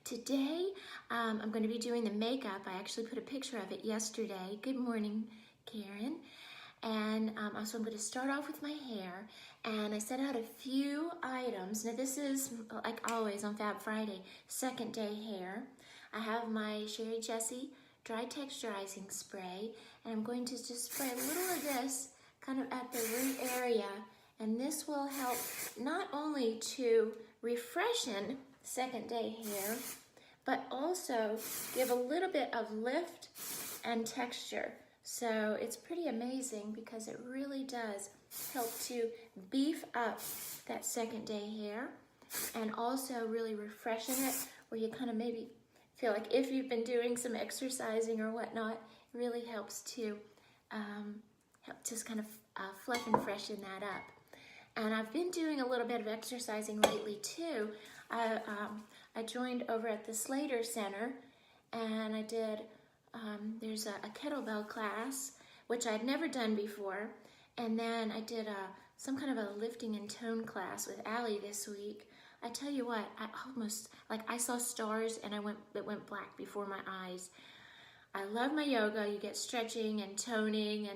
Today, I'm going to be doing the makeup. I actually put a picture of it yesterday. Good morning, Karen. And so I'm going to start off with my hair. And I set out a few items. Now this is, like always on Fab Friday, second day hair. I have my Sherri Jessee Dry Texturizing Spray. And I'm going to just spray a little of this kind of at the root area. And this will help not only to refreshen second day hair, but also give a little bit of lift and texture. So it's pretty amazing because it really does help to beef up that second day hair and also really refreshen it where you kind of maybe feel like if you've been doing some exercising or whatnot, it really helps to help just kind of fluff and freshen that up. And I've been doing a little bit of exercising lately too. I joined over at the Slater Center and I did, there's a kettlebell class, which I'd never done before. And then I did some kind of a lifting and tone class with Allie this week. I tell you what, I almost, like I saw stars and it went black before my eyes. I love my yoga. You get stretching and toning,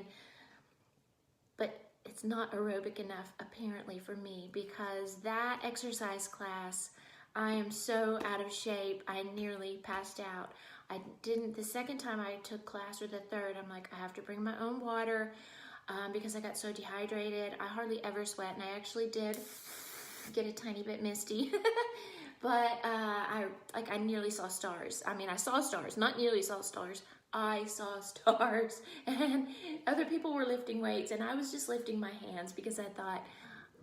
but it's not aerobic enough apparently for me because that exercise class, I am so out of shape. I nearly passed out. The second time I took class or the third, I'm like, I have to bring my own water because I got so dehydrated. I hardly ever sweat, and I actually did get a tiny bit misty. But I nearly saw stars. I mean, I saw stars, not nearly saw stars. I saw stars, and other people were lifting weights, and I was just lifting my hands because I thought,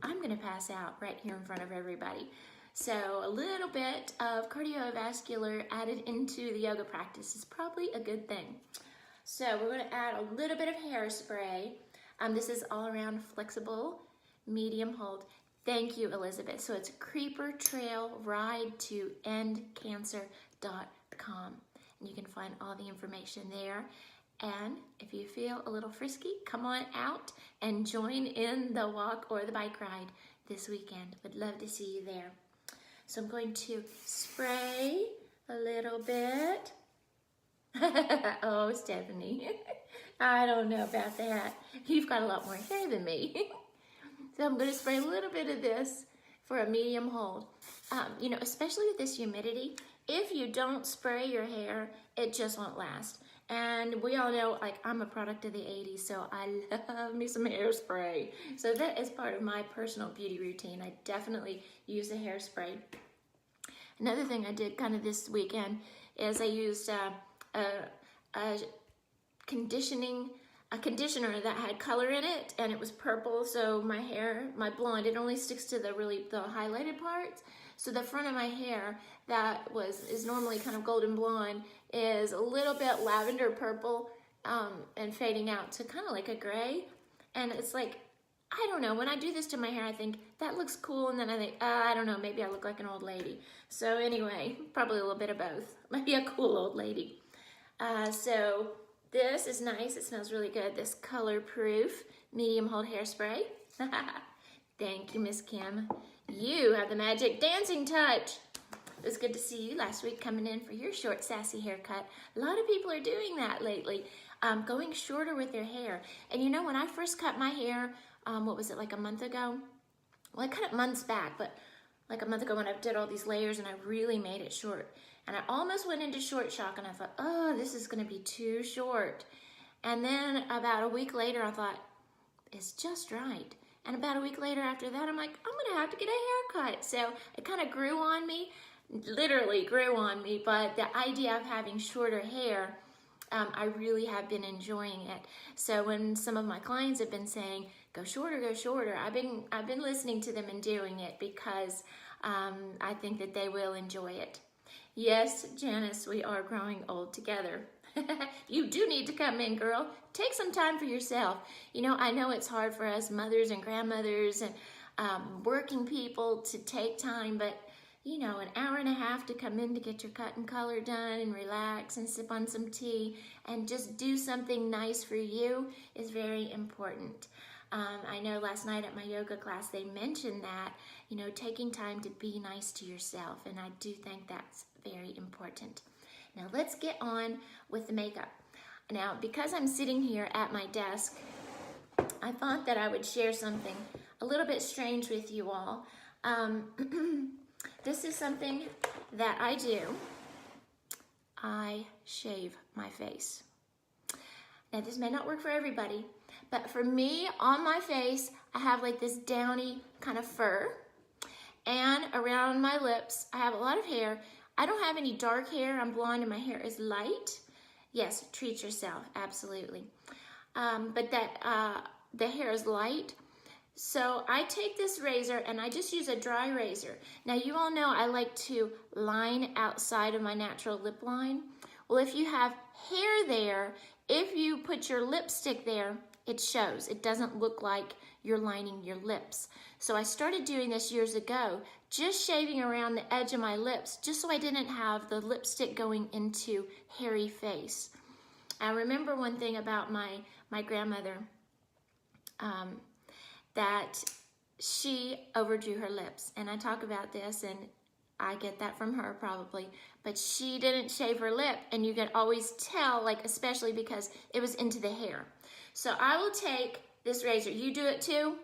I'm gonna pass out right here in front of everybody. So a little bit of cardiovascular added into the yoga practice is probably a good thing. So we're gonna add a little bit of hairspray. This is all around flexible, medium hold. Thank you, Elizabeth. So it's Creeper Trail Ride to EndCancer.com. And you can find all the information there. And if you feel a little frisky, come on out and join in the walk or the bike ride this weekend. Would love to see you there. So I'm going to spray a little bit. Oh, Stephanie, I don't know about that. You've got a lot more hair than me. So I'm going to spray a little bit of this for a medium hold. You know, especially with this humidity, if you don't spray your hair, it just won't last. And we all know, like, I'm a product of the 80s, so I love me some hairspray. So that is part of my personal beauty routine. I definitely use a hairspray. Another thing I did kind of this weekend is I used a conditioner that had color in it, and it was purple, so my hair, my blonde, it only sticks to the highlighted parts. So the front of my hair that is normally kind of golden blonde is a little bit lavender purple and fading out to kind of like a gray. And it's like, I don't know, when I do this to my hair, I think that looks cool, and then I think, I don't know, maybe I look like an old lady. So anyway, probably a little bit of both. Might be a cool old lady. So this is nice. It smells really good. This Color Proof medium hold hairspray. Thank you, Miss Kim. You have the magic dancing touch. It was good to see you last week coming in for your short, sassy haircut. A lot of people are doing that lately, going shorter with their hair. And you know, when I first cut my hair, what was it, like a month ago? Well, I cut it months back, but like a month ago when I did all these layers and I really made it short. And I almost went into short shock and I thought, oh, this is gonna be too short. And then about a week later, I thought, it's just right. And about a week later after that, I'm like, I'm gonna have to get a haircut. So it kind of grew on me, literally grew on me, but the idea of having shorter hair, I really have been enjoying it. So when some of my clients have been saying, go shorter, I've been listening to them and doing it because I think that they will enjoy it. Yes, Janice, we are growing old together. You do need to come in, girl. Take some time for yourself. You know, I know it's hard for us mothers and grandmothers and working people to take time, but you know, an hour and a half to come in to get your cut and color done and relax and sip on some tea and just do something nice for you is very important. I know last night at my yoga class they mentioned that, you know, taking time to be nice to yourself, and I do think that's very important. Now let's get on with the makeup. Now, because I'm sitting here at my desk, I thought that I would share something a little bit strange with you all. This is something that I do. I shave my face. Now, this may not work for everybody, but for me, on my face, I have like this downy kind of fur. And around my lips, I have a lot of hair. I don't have any dark hair. I'm blonde and my hair is light. Yes, treat yourself, absolutely. But the hair is light. So I take this razor and I just use a dry razor. Now you all know I like to line outside of my natural lip line. Well, if you have hair there, if you put your lipstick there, it shows. It doesn't look like you're lining your lips. So I started doing this years ago, just shaving around the edge of my lips, just so I didn't have the lipstick going into hairy face. I remember one thing about my grandmother, that she overdrew her lips. And I talk about this, and I get that from her probably, but she didn't shave her lip, and you can always tell, like especially because it was into the hair. So I will take this razor. You do it too?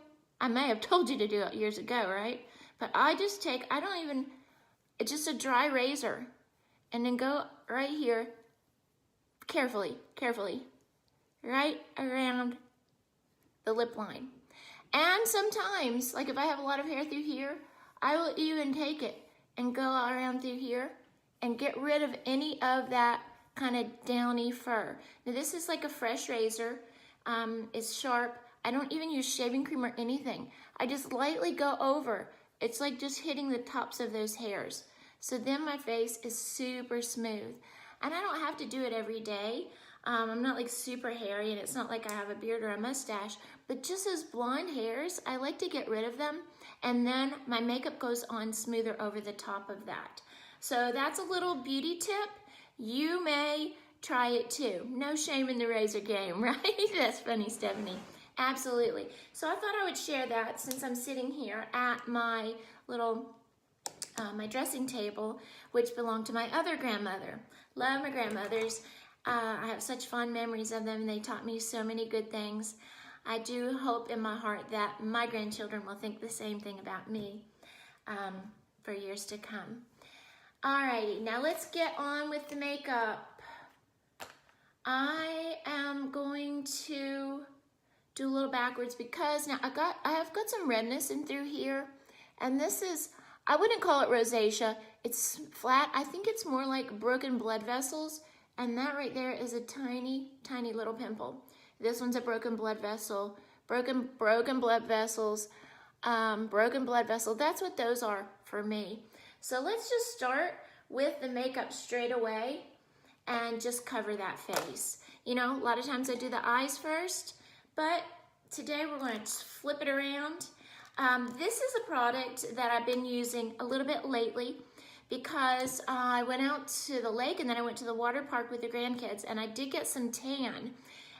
I may have told you to do it years ago, right? But I just take, it's just a dry razor, and then go right here, carefully, right around the lip line. And sometimes, like if I have a lot of hair through here, I will even take it and go around through here and get rid of any of that kind of downy fur. Now this is like a fresh razor. It's sharp. I don't even use shaving cream or anything. I just lightly go over. It's like just hitting the tops of those hairs. So then my face is super smooth. And I don't have to do it every day. I'm not like super hairy, and it's not like I have a beard or a mustache, but just those blonde hairs, I like to get rid of them, and then my makeup goes on smoother over the top of that. So that's a little beauty tip. You may try it too. No shame in the razor game, right? That's funny, Stephanie. Absolutely. So I thought I would share that since I'm sitting here at my little my dressing table, which belonged to my other grandmother. Love my grandmothers. I have such fond memories of them, and they taught me so many good things. I do hope in my heart that my grandchildren will think the same thing about me for years to come. Alrighty, now let's get on with the makeup. I am going to do a little backwards because now I have got some redness in through here, and this is, I wouldn't call it rosacea. It's flat. I think it's more like broken blood vessels. And that right there is a tiny, tiny little pimple. This one's a broken blood vessel, broken blood vessels, broken blood vessel. That's what those are for me. So let's just start with the makeup straight away and just cover that face. You know, a lot of times I do the eyes first, but today we're going to flip it around. This is a product that I've been using a little bit lately, because I went out to the lake and then I went to the water park with the grandkids, and I did get some tan,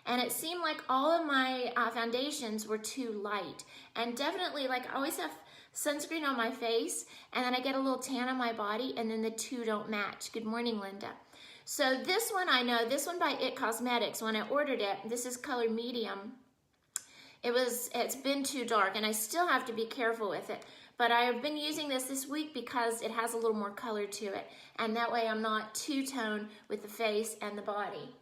and it seemed like all of my foundations were too light, and definitely, like, I always have sunscreen on my face and then I get a little tan on my body, and then the two don't match. Good morning, Linda. So this one, I know, this one by It Cosmetics, when I ordered it, this is color medium. It's been too dark, and I still have to be careful with it. But I have been using this week because it has a little more color to it. And that way I'm not two-tone with the face and the body.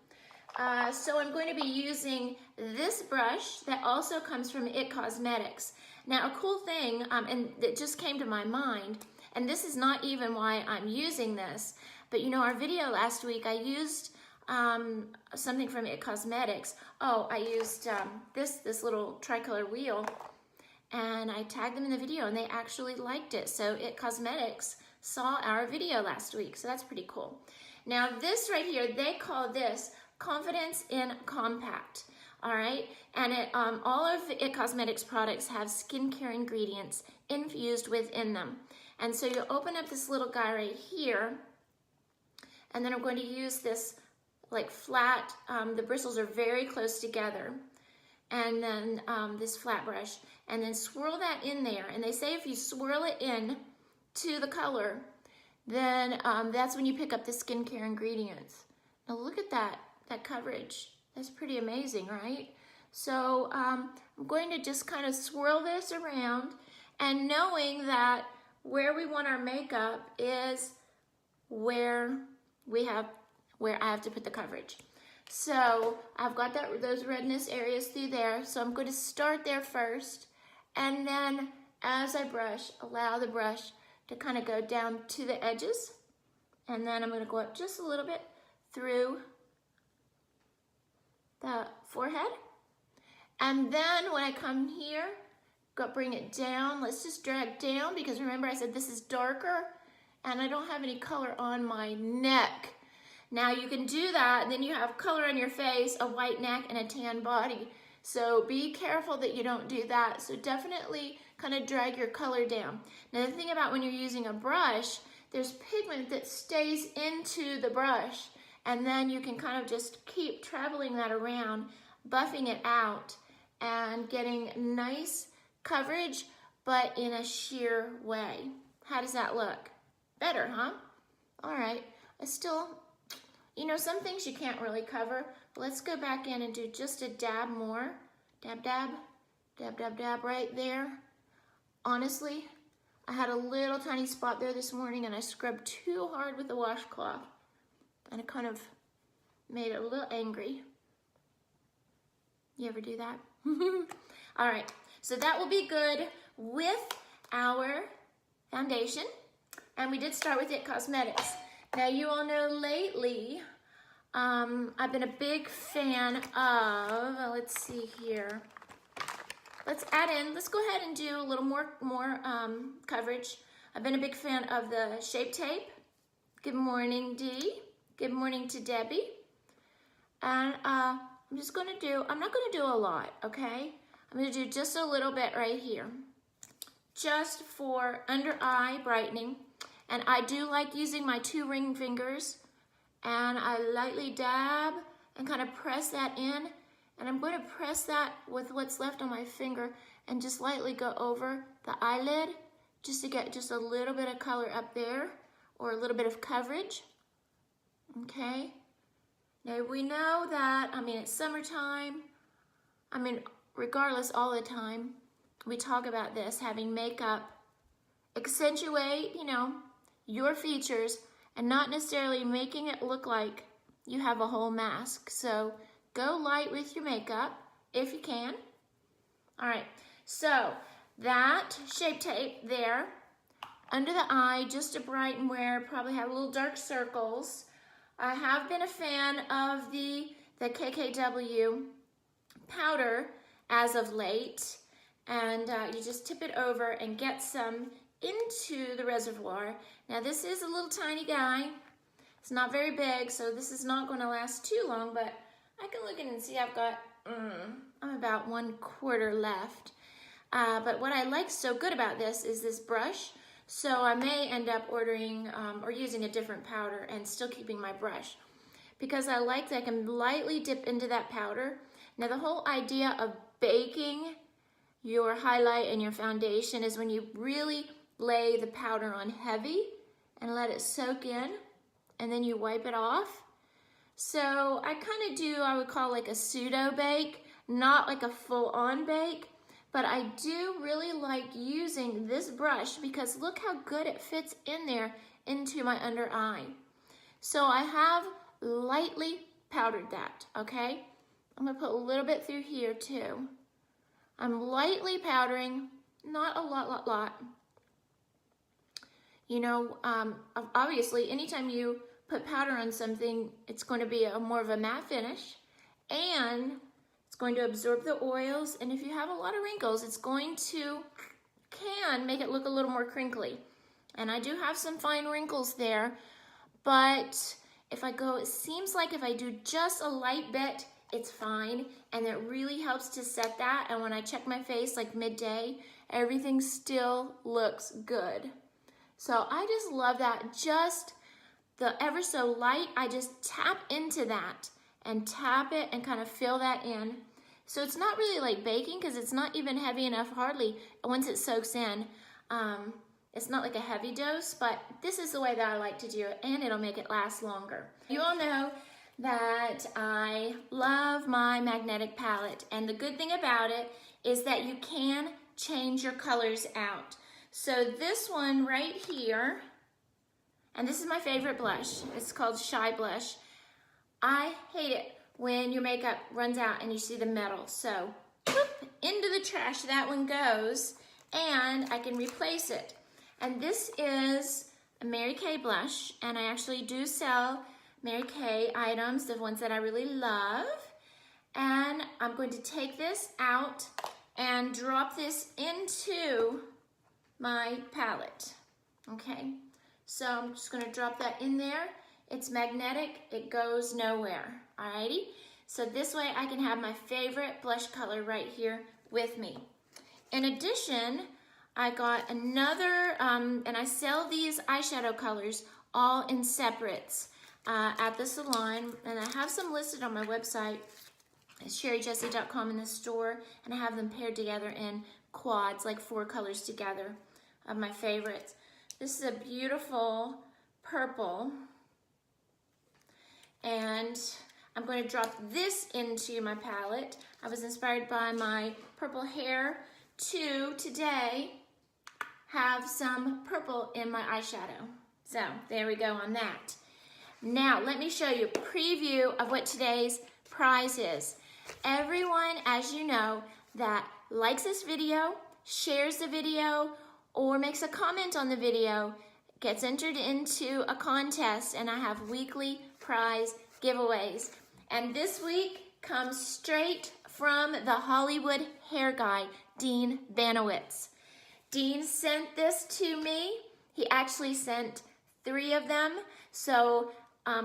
So I'm going to be using this brush that also comes from It Cosmetics. Now, a cool thing, and it just came to my mind, and this is not even why I'm using this, but you know, our video last week, I used something from It Cosmetics. Oh, I used this little tricolor wheel, and I tagged them in the video, and they actually liked it. So It Cosmetics saw our video last week, so that's pretty cool. Now this right here, they call this Confidence in Compact, all right? And all of It Cosmetics products have skincare ingredients infused within them. And so you open up this little guy right here, and then I'm going to use this like flat, the bristles are very close together, and then this flat brush, and then swirl that in there. And they say if you swirl it in to the color, then that's when you pick up the skincare ingredients. Now look at that coverage. That's pretty amazing, right? So I'm going to just kind of swirl this around, and knowing that where we want our makeup is where I have to put the coverage. So I've got those redness areas through there. So I'm going to start there first, and then as I brush, allow the brush to kind of go down to the edges, and then I'm going to go up just a little bit through the forehead. And then when I come here, bring it down. Let's just drag down, because remember I said this is darker and I don't have any color on my neck. Now you can do that, and then you have color on your face, a white neck, and a tan body. So be careful that you don't do that. So definitely kind of drag your color down. Now the thing about when you're using a brush, there's pigment that stays into the brush, and then you can kind of just keep traveling that around, buffing it out, and getting nice coverage, but in a sheer way. How does that look? Better, huh? All right, I still, you know, some things you can't really cover. Let's go back in and do just a dab more. Dab, dab, dab, dab, dab right there. Honestly, I had a little tiny spot there this morning, and I scrubbed too hard with the washcloth, and it kind of made it a little angry. You ever do that? All right, so that will be good with our foundation. And we did start with It Cosmetics. Now you all know lately, I've been a big fan of, let's see here. Let's go ahead and do a little more coverage. I've been a big fan of the Shape Tape. Good morning, Dee. Good morning to Debbie. And I'm not gonna do a lot, okay? I'm gonna do just a little bit right here, just for under eye brightening. And I do like using my 2 ring fingers, and I lightly dab and kind of press that in. And I'm going to press that with what's left on my finger and just lightly go over the eyelid, just to get just a little bit of color up there, or a little bit of coverage. Okay. Now we know that, I mean, it's summertime. I mean, regardless, all the time, we talk about this, having makeup accentuate, you know, your features, and not necessarily making it look like you have a whole mask. So go light with your makeup if you can. All right, so that Shape Tape there under the eye, just to brighten where probably have little dark circles. I have been a fan of the KKW powder as of late, and you just tip it over and get some into the reservoir. Now this is a little tiny guy. It's not very big, so this is not going to last too long, but I can look in and see I've got, I'm about 1/4 left. But what I like so good about this is this brush. So I may end up ordering or using a different powder and still keeping my brush, because I like that I can lightly dip into that powder. Now the whole idea of baking your highlight and your foundation is when you really lay the powder on heavy and let it soak in, and then you wipe it off. So I kind of do, I would call like a pseudo bake, not like a full-on bake, but I do really like using this brush because look how good it fits in there into my under eye. So I have lightly powdered that, okay? I'm gonna put a little bit through here too. I'm lightly powdering, not a lot. You know, obviously, anytime you put powder on something, it's going to be more of a matte finish, and it's going to absorb the oils. And if you have a lot of wrinkles, it's going to, can make it look a little more crinkly. And I do have some fine wrinkles there, but if I go, it seems like if I do just a light bit, it's fine, and it really helps to set that. And when I check my face like midday, everything still looks good. So I just love that. Just the ever so light, I just tap into that and tap it and kind of fill that in. So it's not really like baking because it's not even heavy enough hardly once it soaks in. It's not like a heavy dose, but this is the way that I like to do it, and it'll make it last longer. You all know that I love my magnetic palette, and the good thing about it is that you can change your colors out. So this one right here, and this is my favorite blush. It's called Shy Blush. I hate it when your makeup runs out and you see the metal. So whoop, into the trash that one goes, and I can replace it. And this is a Mary Kay blush, and I actually do sell Mary Kay items, the ones that I really love. And I'm going to take this out and drop this into my palette. Okay, so I'm just gonna drop that in there. It's magnetic, it goes nowhere, alrighty? So this way I can have my favorite blush color right here with me. In addition, I got another, and I sell these eyeshadow colors all in separates at the salon, and I have some listed on my website. It's sherrijessee.com in the store, and I have them paired together in quads, like 4 colors together of my favorites. This is a beautiful purple, and I'm going to drop this into my palette. I was inspired by my purple hair to today have some purple in my eyeshadow. So there we go on that. Now let me show you a preview of what today's prize is. Everyone, as you know, that likes this video, shares the video, or makes a comment on the video gets entered into a contest, and I have weekly prize giveaways. And this week comes straight from the Hollywood hair guy, Dean Banowitz. Dean sent this to me. He actually sent 3 of them. So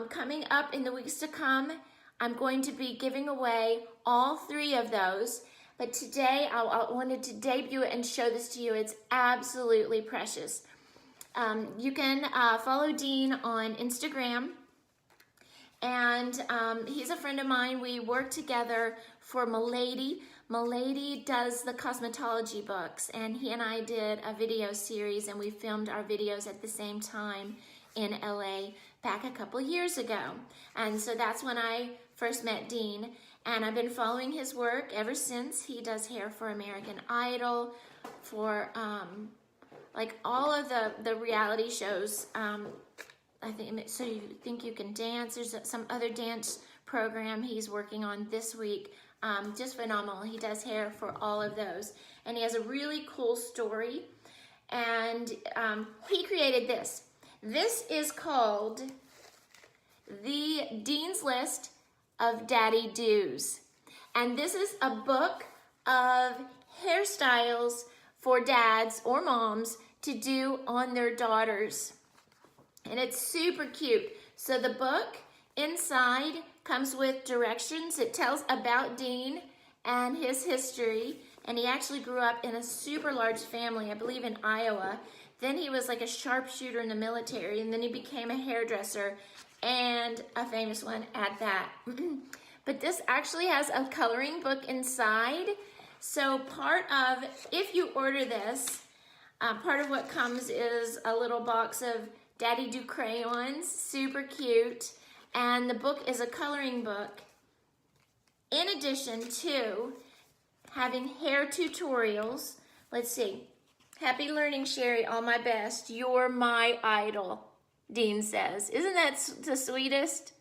coming up in the weeks to come, I'm going to be giving away all 3 of those. But today I wanted to debut it and show this to you. It's absolutely precious. You can follow Dean on Instagram. And he's a friend of mine. We work together for Milady. Milady does the cosmetology books, and he and I did a video series, and we filmed our videos at the same time in LA back a couple years ago. And so that's when I first met Dean, and I've been following his work ever since. He does hair for American Idol, for like all of the reality shows. I think So You Think You Can Dance. There's some other dance program he's working on this week. Just phenomenal. He does hair for all of those. And he has a really cool story. And he created this. This is called the Dean's List of Daddy Do's. And this is a book of hairstyles for dads or moms to do on their daughters. And it's super cute. So the book inside comes with directions. It tells about Dean and his history. And he actually grew up in a super large family, I believe in Iowa. Then he was like a sharpshooter in the military, and then he became a hairdresser, and a famous one at that. But this actually has a coloring book inside. So if you order this, part of what comes is a little box of Daddy Do crayons, super cute. And the book is a coloring book. In addition to having hair tutorials. Let's see. Happy learning, Sherri, all my best. You're my idol, Dean says. Isn't that the sweetest?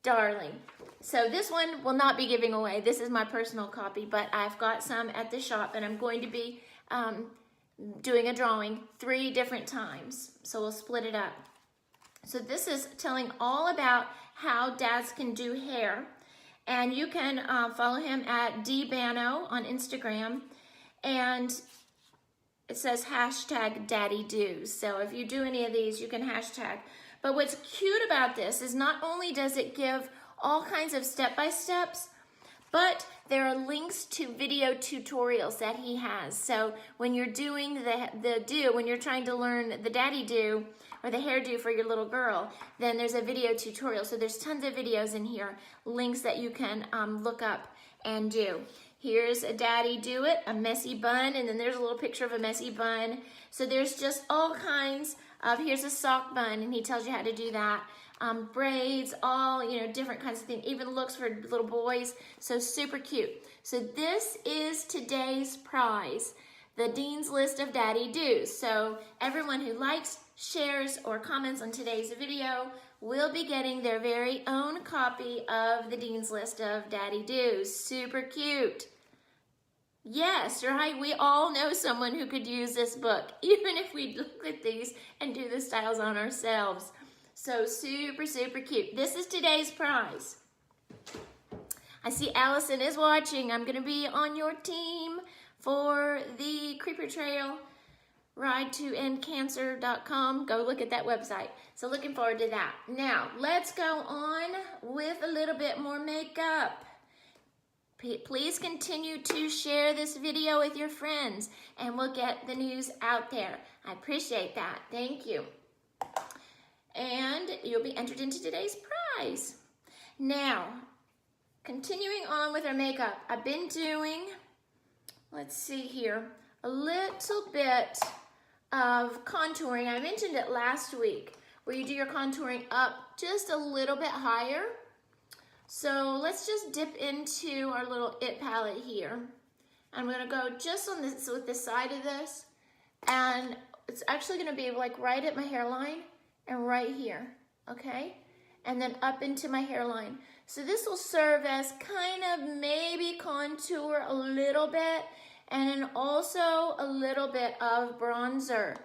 Darling. So this one will not be giving away. This is my personal copy, but I've got some at the shop, and I'm going to be doing a drawing 3 different times. So we'll split it up. So this is telling all about how dads can do hair. And you can follow him at dbano on Instagram. And it says hashtag Daddy Do's. So if you do any of these, you can hashtag. But what's cute about this is not only does it give all kinds of step-by-steps, but there are links to video tutorials that he has. So when you're doing the do, when you're trying to learn the daddy do or the hairdo for your little girl, then there's a video tutorial. So there's tons of videos in here, links that you can look up and do. Here's a daddy do it, a messy bun, and then there's a little picture of a messy bun. So there's just all kinds of, here's a sock bun, and he tells you how to do that. Braids, all, you know, different kinds of things, even looks for little boys, so super cute. So this is today's prize, the Dean's List of Daddy Do's. So everyone who likes, shares, or comments on today's video will be getting their very own copy of the Dean's List of Daddy Do's. Super cute. Yes, right, we all know someone who could use this book, even if we look at these and do the styles on ourselves. So super, super cute. This is today's prize. I see Allison is watching. I'm gonna be on your team for the Creeper Trail Ride to EndCancer.com. Go look at that website. So looking forward to that. Now, let's go on with a little bit more makeup. Please continue to share this video with your friends and we'll get the news out there. I appreciate that. Thank you. And you'll be entered into today's prize. Now, continuing on with our makeup, I've been doing, let's see here, a little bit of contouring. I mentioned it last week, where you do your contouring up just a little bit higher. So let's just dip into our little It palette here. I'm gonna go just on this, with the side of this, and it's actually gonna be like right at my hairline and right here, okay? And then up into my hairline. So this will serve as kind of maybe contour a little bit, and then also a little bit of bronzer,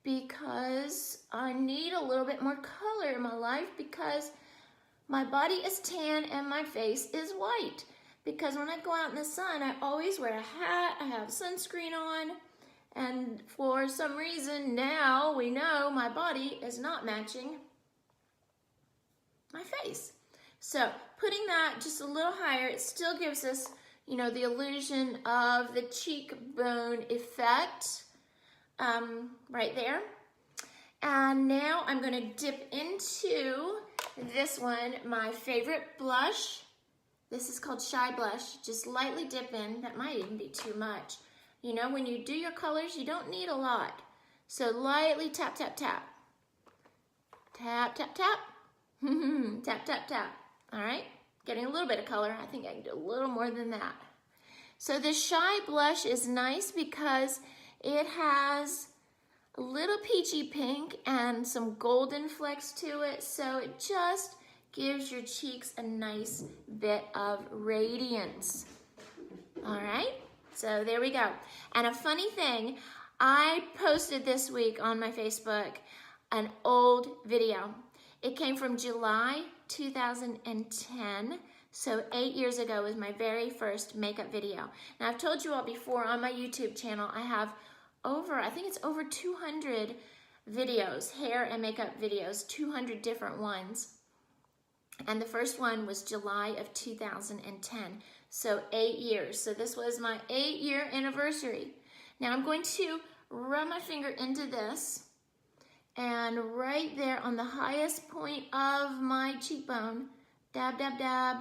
because I need a little bit more color in my life, because my body is tan and my face is white. Because when I go out in the sun, I always wear a hat, I have sunscreen on, and for some reason now we know my body is not matching my face. So putting that just a little higher, it still gives us, you know, the illusion of the cheekbone effect right there. And now I'm gonna dip into this one, my favorite blush. This is called Shy Blush. Just lightly dip in. That might even be too much. You know, when you do your colors, you don't need a lot. So lightly tap, tap, tap. Tap, tap, tap. Tap, tap, tap. All right, getting a little bit of color. I think I can do a little more than that. So the Shy Blush is nice because it has a little peachy pink and some golden flecks to it. So it just gives your cheeks a nice bit of radiance. All right. So there we go. And a funny thing, I posted this week on my Facebook an old video. It came from July 2010. So 8 years ago was my very first makeup video. Now I've told you all before on my YouTube channel, I have I think it's over 200 videos, hair and makeup videos, 200 different ones. And the first one was July of 2010. So 8 years. So this was my 8-year anniversary. Now I'm going to run my finger into this, and right there on the highest point of my cheekbone, dab, dab, dab,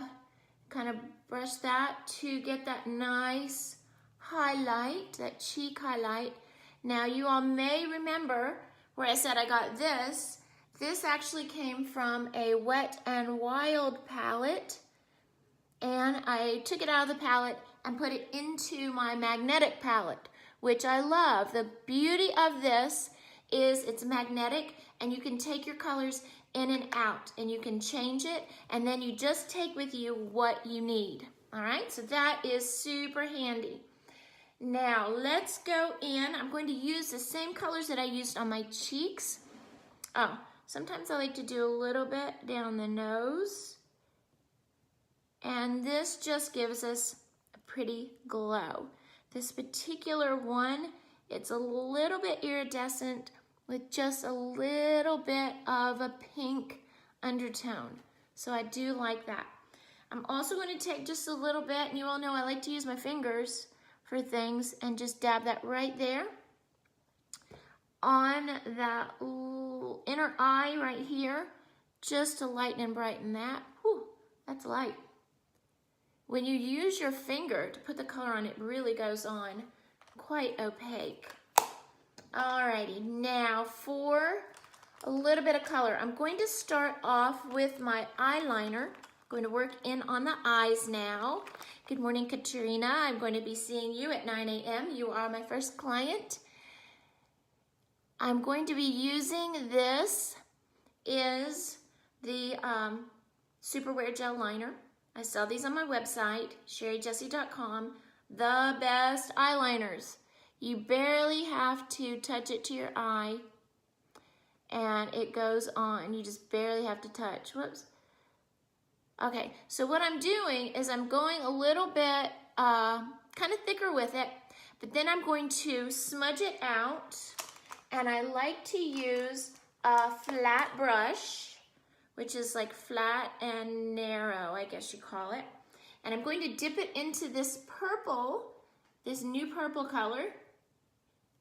kind of brush that to get that nice highlight, that cheek highlight. Now you all may remember where I said I got this. This actually came from a Wet n Wild palette, and I took it out of the palette and put it into my magnetic palette, which I love. The beauty of this is it's magnetic, and you can take your colors in and out, and you can change it, and then you just take with you what you need. All right, so that is super handy. Now let's go in. I'm going to use the same colors that I used on my cheeks. Oh, sometimes I like to do a little bit down the nose. And this just gives us a pretty glow. This particular one, it's a little bit iridescent with just a little bit of a pink undertone. So I do like that. I'm also going to take just a little bit, and you all know I like to use my fingers for things, and just dab that right there on that inner eye right here, just to lighten and brighten that. Whew, that's light. when you use your finger to put the color on, it really goes on quite opaque. Alrighty, now for a little bit of color. I'm going to start off with my eyeliner. I'm going to work in on the eyes now. Good morning, Katrina. I'm going to be seeing you at 9 a.m. You are my first client. I'm going to be using this is the Super Wear Gel Liner. I sell these on my website, sherrijessee.com. The best eyeliners. You barely have to touch it to your eye and it goes on. You just barely have to touch. Whoops. Okay, so what I'm doing is I'm going a little bit kind of thicker with it, but then I'm going to smudge it out, and I like to use a flat brush, which is like flat and narrow, I guess you call it. And I'm going to dip it into this purple, this new purple color,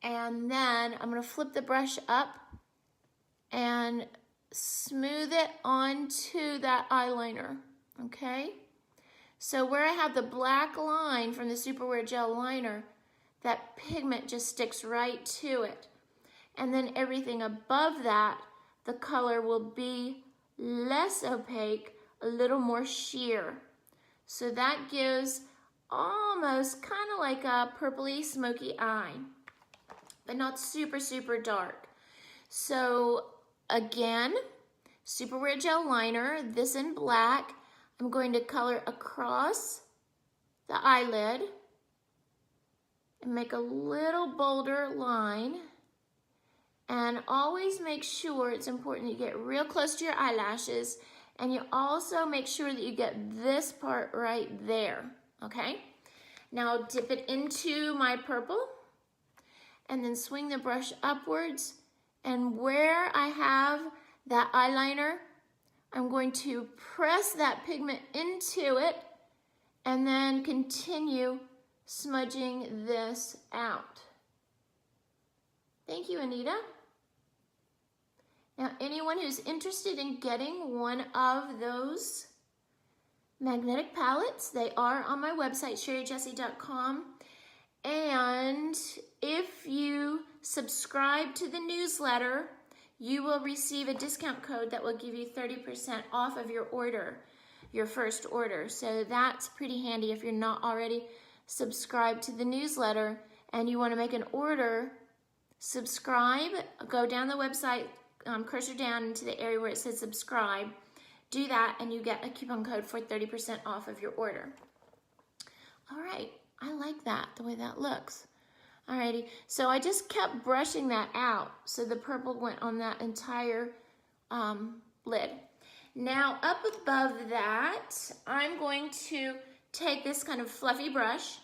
and then I'm going to flip the brush up and smooth it onto that eyeliner, okay? So where I have the black line from the Super Wear Gel Liner, that pigment just sticks right to it. And then everything above that, the color will be less opaque, a little more sheer. So that gives almost kind of like a purpley smoky eye, but not super, super dark. So again, Super Wear Gel Liner, this in black. I'm going to color across the eyelid and make a little bolder line. And always make sure, it's important that you get real close to your eyelashes, and you also make sure that you get this part right there, okay? Now dip it into my purple and then swing the brush upwards, and where I have that eyeliner, I'm going to press that pigment into it and then continue smudging this out. Thank you, Anita. Now, anyone who's interested in getting one of those magnetic palettes, they are on my website, sherrijessee.com. And if you subscribe to the newsletter, you will receive a discount code that will give you 30% off of your order, your first order. So that's pretty handy if you're not already subscribed to the newsletter and you want to make an order. Subscribe, go down the website, cursor down into the area where it says subscribe. Do that and you get a coupon code for 30% off of your order. All right, I like that, the way that looks. Alrighty, so I just kept brushing that out so the purple went on that entire lid. Now up above that, I'm going to take this kind of fluffy brush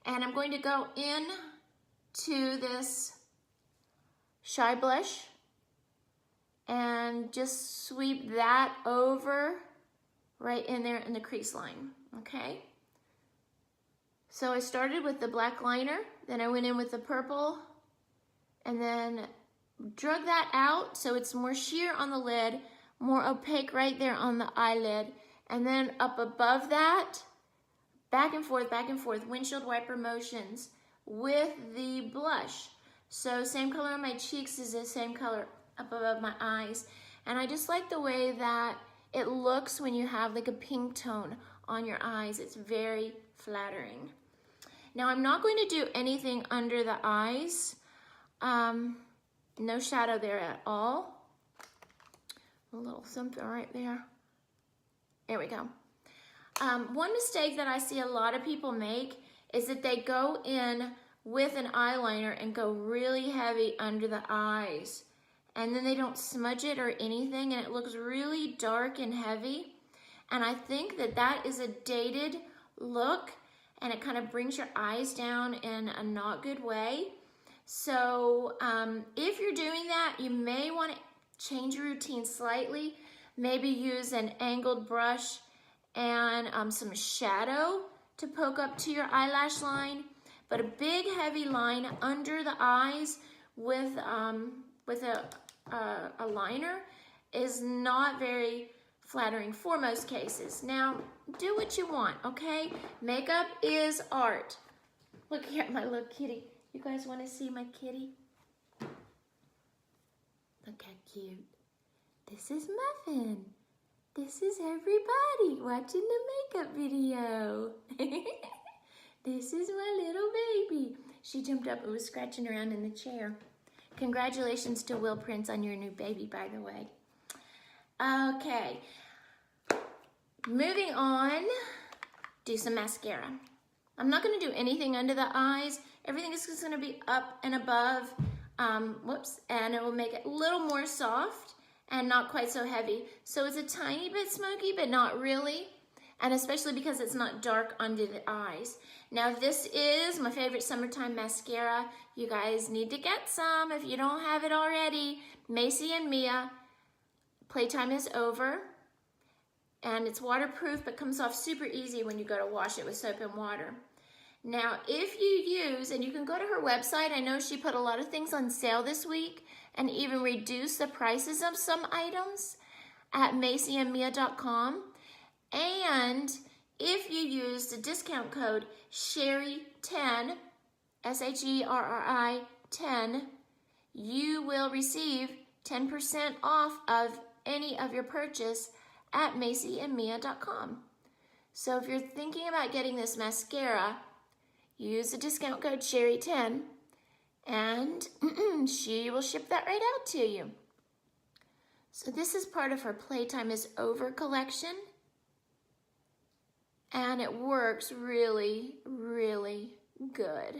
and I'm going to go in to this Shy Blush and just sweep that over right in there in the crease line, okay? So I started with the black liner, then I went in with the purple, and then drug that out so it's more sheer on the lid, more opaque right there on the eyelid, and then up above that, back and forth, windshield wiper motions with the blush. So same color on my cheeks is the same color up above my eyes. And I just like the way that it looks when you have like a pink tone on your eyes. It's very flattering. Now I'm not going to do anything under the eyes. No shadow there at all. A little something right there. There we go. One mistake that I see a lot of people make is that they go in with an eyeliner and go really heavy under the eyes. And then they don't smudge it or anything and it looks really dark and heavy. And I think that that is a dated look and it kind of brings your eyes down in a not good way. So if you're doing that, you may want to change your routine slightly. Maybe use an angled brush and some shadow to poke up to your eyelash line. But a big heavy line under the eyes with a liner is not very flattering for most cases. Now, do what you want, okay? Makeup is art. Look here at my little kitty. You guys want to see my kitty? Look how cute. This is Muffin. This is everybody watching the makeup video. This is my little baby. She jumped up and was scratching around in the chair. Congratulations to Will Prince on your new baby, by the way. Okay, moving on, do some mascara. I'm not gonna do anything under the eyes. Everything is just gonna be up and above, and it will make it a little more soft and not quite so heavy. So it's a tiny bit smoky, but not really. And especially because it's not dark under the eyes. Now this is my favorite summertime mascara. You guys need to get some if you don't have it already. Macy and Mia, Playtime is Over. And it's waterproof, but comes off super easy when you go to wash it with soap and water. Now, if you use, and you can go to her website, I know she put a lot of things on sale this week and even reduced the prices of some items at macyandmia.com. And if you use the discount code Sherri10, SHERRI 10, you will receive 10% off of any of your purchase at macyandmia.com. So if you're thinking about getting this mascara, use the discount code Sherri10 and she will ship that right out to you. So this is part of her Playtime is Over collection. And it works really, really good.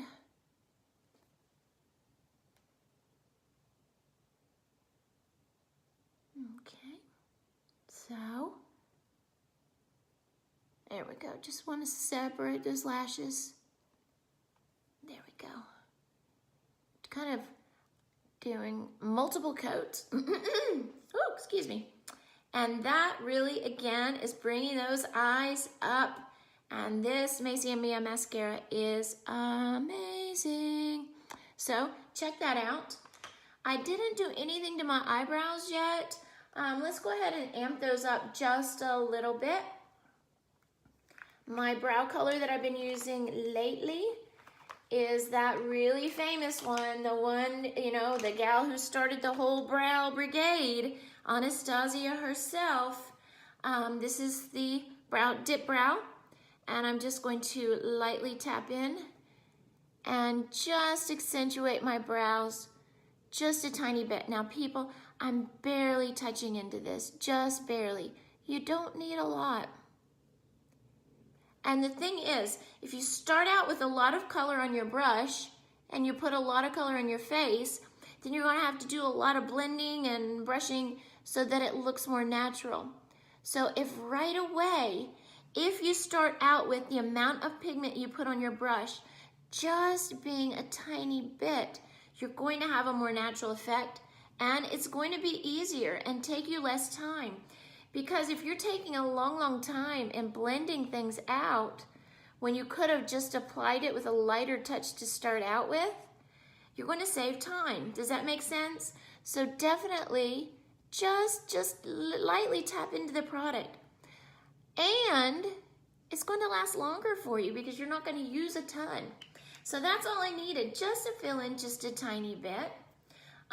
Okay, so there we go. Just want to separate those lashes. There we go. Kind of doing multiple coats. Oh, excuse me. And that really, again, is bringing those eyes up. And this Macy and Mia mascara is amazing. So check that out. I didn't do anything to my eyebrows yet. Let's go ahead and amp those up just a little bit. My brow color that I've been using lately is that really famous one, the one, you know, the gal who started the whole brow brigade, Anastasia herself. This is the Dip Brow, and I'm just going to lightly tap in and just accentuate my brows just a tiny bit. Now people, I'm barely touching into this, just barely. You don't need a lot. And the thing is, if you start out with a lot of color on your brush and you put a lot of color on your face, then you're gonna have to do a lot of blending and brushing so that it looks more natural. So if right away, if you start out with the amount of pigment you put on your brush, just being a tiny bit, you're going to have a more natural effect, and it's going to be easier and take you less time. Because if you're taking a long, long time and blending things out, when you could have just applied it with a lighter touch to start out with, you're going to save time. Does that make sense? So definitely just lightly tap into the product. And it's going to last longer for you because you're not going to use a ton. So that's all I needed, just to fill in just a tiny bit.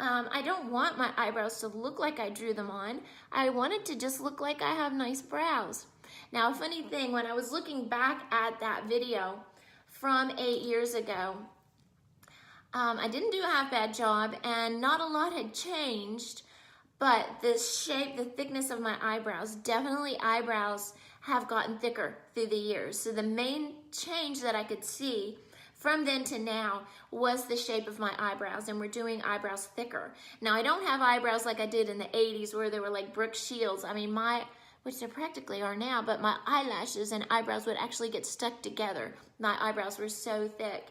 I don't want my eyebrows to look like I drew them on. I want it to just look like I have nice brows. Now, a funny thing, when I was looking back at that video from 8 years ago, I didn't do a half bad job and not a lot had changed, but the shape, the thickness of my eyebrows, definitely eyebrows have gotten thicker through the years. So the main change that I could see from then to now was the shape of my eyebrows, and we're doing eyebrows thicker. Now, I don't have eyebrows like I did in the 80s where they were like Brooke Shields. I mean, which they practically are now, but my eyelashes and eyebrows would actually get stuck together. My eyebrows were so thick.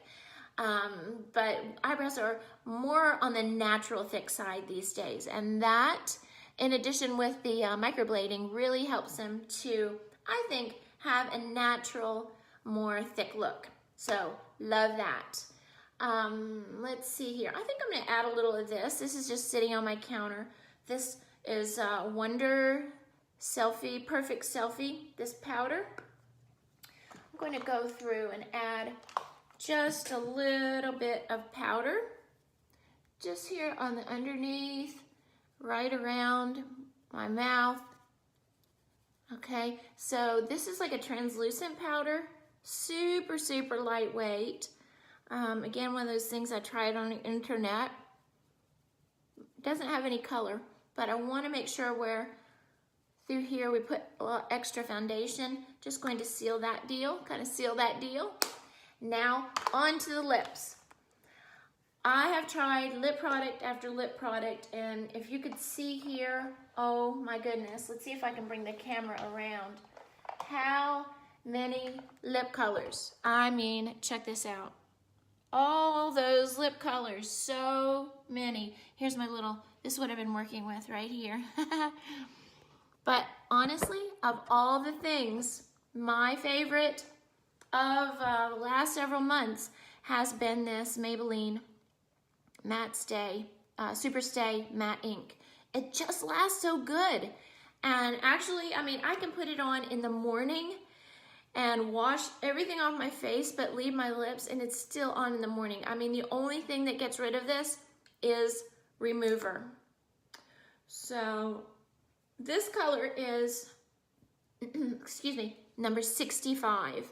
But eyebrows are more on the natural thick side these days, and that, in addition with the microblading, really helps them to, I think, have a natural, more thick look. So, love that. Let's see here. I think I'm going to add a little of this. This is just sitting on my counter. This is Wonder selfie, perfect selfie, this powder. I'm going to go through and add just a little bit of powder, just here on the underneath, right around my mouth. Okay, so this is like a translucent powder, super, super lightweight. Again, one of those things I tried on the internet. It doesn't have any color, but I want to make sure where through here we put a little extra foundation. Just going to seal that deal, kind of seal that deal. Now, onto the lips. I have tried lip product after lip product, and if you could see here, oh my goodness, let's see if I can bring the camera around. How many lip colors? I mean, check this out. All those lip colors, so many. Here's my little, this is what I've been working with right here. But honestly, of all the things, my favorite of the last several months has been this Maybelline Matte Stay, Super Stay Matte Ink. It just lasts so good. And actually, I mean, I can put it on in the morning and wash everything off my face, but leave my lips, and it's still on in the morning. I mean, the only thing that gets rid of this is remover. So this color is, excuse me, number 65.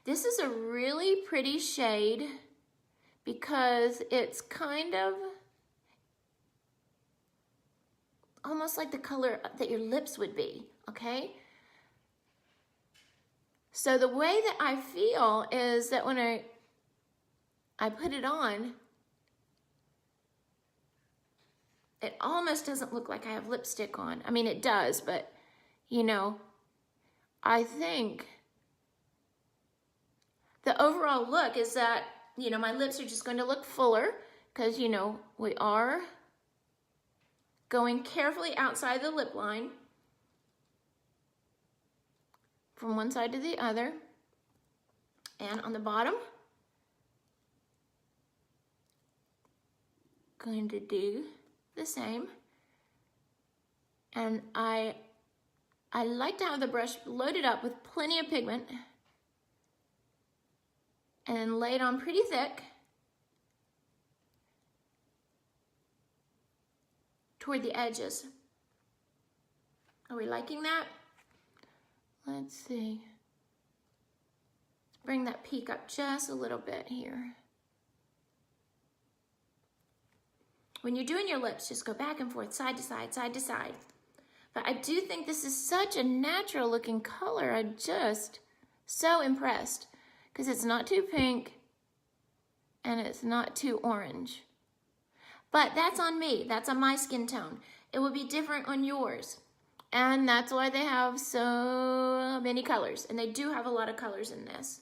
This is a really pretty shade because it's kind of almost like the color that your lips would be, okay? So the way that I feel is that when I put it on, it almost doesn't look like I have lipstick on. I mean, it does, but, you know, I think the overall look is that, you know, my lips are just going to look fuller because, you know, we are going carefully outside the lip line from one side to the other. And on the bottom, going to do the same. And I like to have the brush loaded up with plenty of pigment and lay it on pretty thick toward the edges. Are we liking that? Let's see. Let's bring that peak up just a little bit here. When you're doing your lips, just go back and forth, side to side, side to side. But I do think this is such a natural looking color. I'm just so impressed because it's not too pink and it's not too orange. But that's on me. That's on my skin tone. It will be different on yours. And that's why they have so many colors. And they do have a lot of colors in this.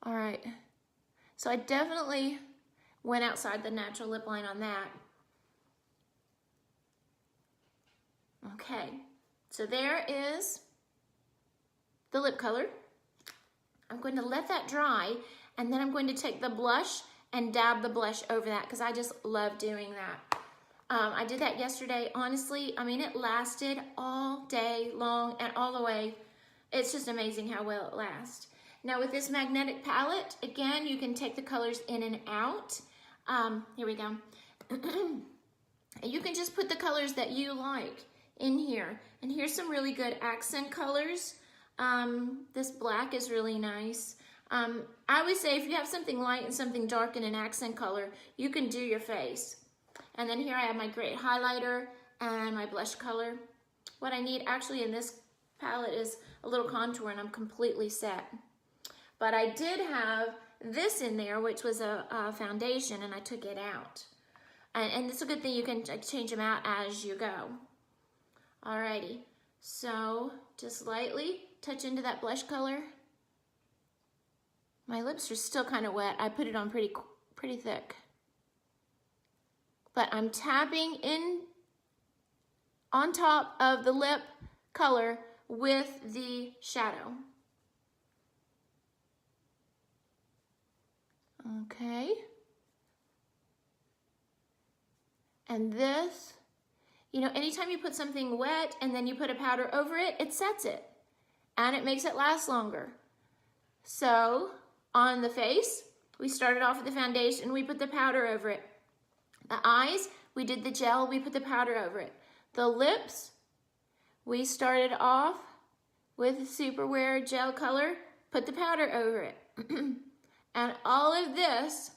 All right. So I definitely went outside the natural lip line on that. Okay. So there is the lip color. I'm going to let that dry, and then I'm going to take the blush and dab the blush over that because I just love doing that. I did that yesterday. Honestly, I mean, it lasted all day long and all the way. It's just amazing how well it lasts. Now with this magnetic palette, again, you can take the colors in and out. Here we go. You can just put the colors that you like in here. And here's some really good accent colors. This black is really nice. I would say if you have something light and something dark and an accent color, you can do your face. And then here I have my great highlighter and my blush color. What I need actually in this palette is a little contour, and I'm completely set. But I did have this in there, which was a foundation, and I took it out. And it's a good thing you can change them out as you go. Alrighty, so just lightly touch into that blush color. My lips are still kind of wet. I put it on pretty thick. But I'm tapping in on top of the lip color with the shadow. Okay. And this, you know, anytime you put something wet and then you put a powder over it, it sets it and it makes it last longer. So on the face, we started off with the foundation, we put the powder over it. The eyes, we did the gel, we put the powder over it. The lips, we started off with Superwear gel color, put the powder over it. And all of this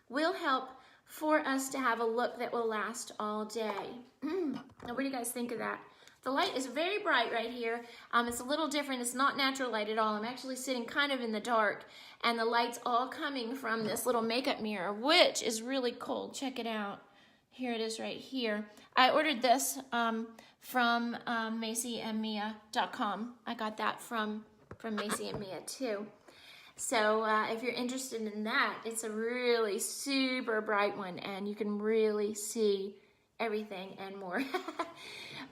will help for us to have a look that will last all day. Now, what do you guys think of that? The light is very bright right here. It's a little different. It's not natural light at all. I'm actually sitting kind of in the dark, and the light's all coming from this little makeup mirror, which is really cool. Check it out. Here it is right here. I ordered this from MacyandMia.com. I got that from Macy and Mia too. So if you're interested in that, it's a really super bright one, and you can really see everything and more.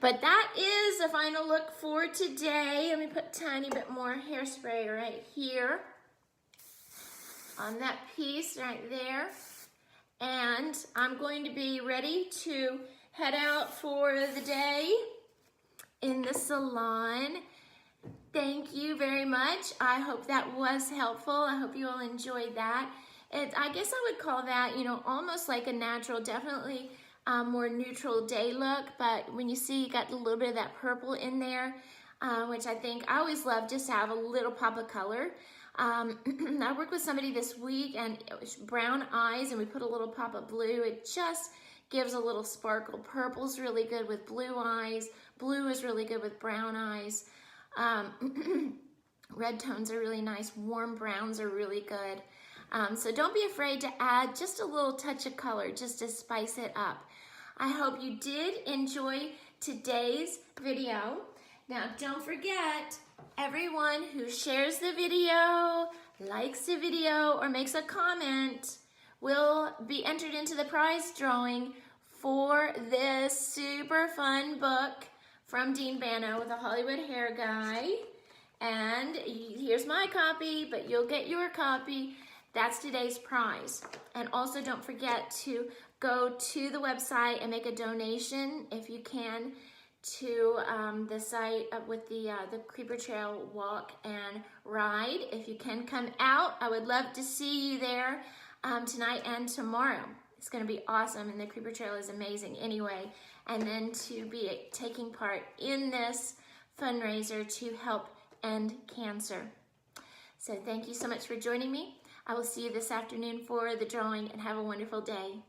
But that is the final look for today. Let me put a tiny bit more hairspray right here on that piece right there. And I'm going to be ready to head out for the day in the salon. Thank you very much. I hope that was helpful. I hope you all enjoyed that. I guess I would call that, you know, almost like a natural, definitely more neutral day look. But when you see you got a little bit of that purple in there, which I always love just to have a little pop of color. I worked with somebody this week, and it was brown eyes, and we put a little pop of blue. It just gives a little sparkle. Purple's really good with blue eyes. Blue is really good with brown eyes. Red tones are really nice. Warm browns are really good. So don't be afraid to add just a little touch of color just to spice it up. I hope you did enjoy today's video. Now, don't forget, everyone who shares the video, likes the video, or makes a comment will be entered into the prize drawing for this super fun book from Dean Bano, The Hollywood Hair Guy. And here's my copy, but you'll get your copy. That's today's prize. And also don't forget to go to the website and make a donation if you can to the site with the Creeper Trail walk and ride. If you can come out, I would love to see you there tonight and tomorrow. It's going to be awesome, and the Creeper Trail is amazing anyway. And then to be taking part in this fundraiser to help end cancer. So thank you so much for joining me. I will see you this afternoon for the drawing, and have a wonderful day.